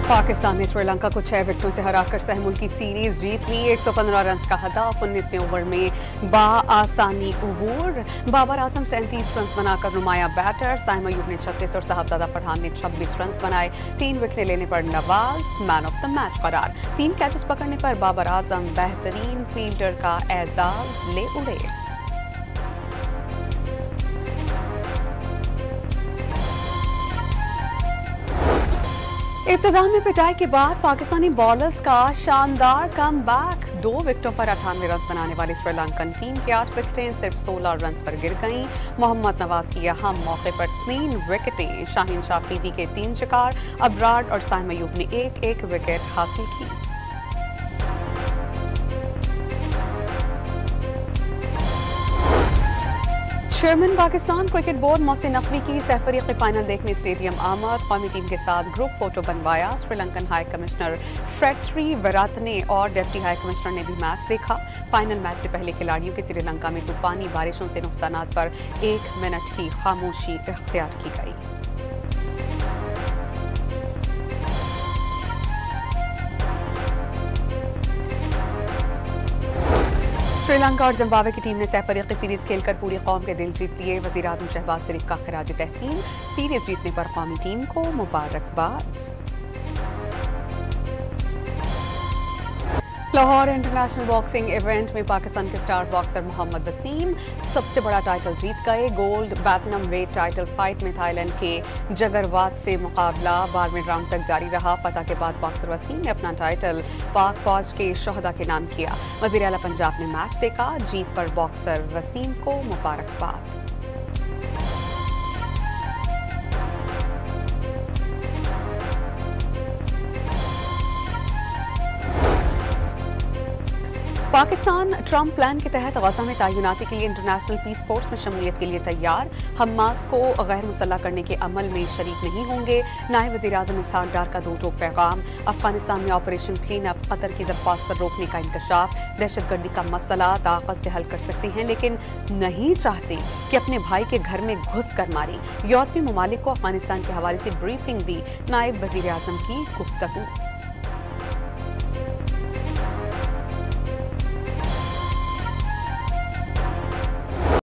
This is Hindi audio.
पाकिस्तान ने श्रीलंका को 6 विकेटों से हराकर सहमुल की सीरीज जीत ली। 115 रन का हदफ 19वें ओवर में बाआसानी अबूर। बाबर आजम 37 रन बनाकर नुमाया बैटर। साइम अयूब ने 36 और साहबजादा फरहान ने 26 रन बनाए। 3 विकेट लेने पर Nawaz man of the match करार। 3 कैचेस पकड़ने पर बाबर आजम बेहतरीन फील्डर का एजाज ले उड़े। इब्तिदा में पिटाई के बाद पाकिस्तानी बॉलर्स का शानदार कमबैक। 2 विकेटों पर 98 रन बनाने वाली श्रीलंकन टीम की 8 विकेटें सिर्फ 16 रन पर गिर गईं। मोहम्मद नवाज की अहम मौके पर 3 विकेटें। शाहीन शाह अफरीदी के 3 शिकार। अबरार और साइम अयूब ने 1-1 विकेट हासिल की। Chairman Pakistan cricket board Mohsin Naqvi की सहफरी के फाइनल देखने स्टेडियम आमद। कौमी टीम के साथ ग्रुप फोटो बनवाया। श्रीलंकन हाई कमिश्नर फ्रेडश्री विरातने और डिप्टी हाई कमिश्नर ने भी मैच देखा। फाइनल मैच से पहले खिलाड़ियों की श्रीलंका में तूफानी बारिशों से नुकसानात पर 1 मिनट की खामोशी इख्तियार की गई। श्रीलंका और जिम्बाब्वे की टीम ने सहफरीकी सीरीज खेलकर पूरी कौम के दिल जीत लिए। वज़ीर आज़म शहबाज शरीफ का खिराज तहसीन। सीरीज जीतने पर कौमी टीम को मुबारकबाद। लाहौर इंटरनेशनल बॉक्सिंग इवेंट में पाकिस्तान के स्टार बॉक्सर मोहम्मद वसीम सबसे बड़ा टाइटल जीत गए। गोल्ड बैटनम वेट टाइटल फाइट में थाईलैंड के जगरवात से मुकाबला 12वें राउंड तक जारी रहा। फतह के बाद बॉक्सर वसीम ने अपना टाइटल पाक फौज के शोहदा के नाम किया। वज़ीर आला पंजाब ने मैच देखा। जीत पर बॉक्सर वसीम को मुबारकबाद। पाकिस्तान ट्रंप प्लान के तहत गजा में तैनाती के लिए इंटरनेशनल पीस फोर्स में शमूलियत के लिए तैयार। हमास को गैर मुसल्लह करने के अमल में शरीक नहीं होंगे। नायब वज़ीर आज़म इसहाक डार का 2 टोक पैगाम। अफगानिस्तान में ऑपरेशन क्लीन अप, कतर की दरख्वास्त पर रोकने का इंकशाफ। दहशतगर्दी का मसला ताकत से हल कर सकते हैं लेकिन नहीं चाहते कि अपने भाई के घर में घुस कर मारे। यूरोपीय ममालिक को अफगानिस्तान के हवाले से ब्रीफिंग दी। नायब वज़ीर आज़म की गुफ्तगू।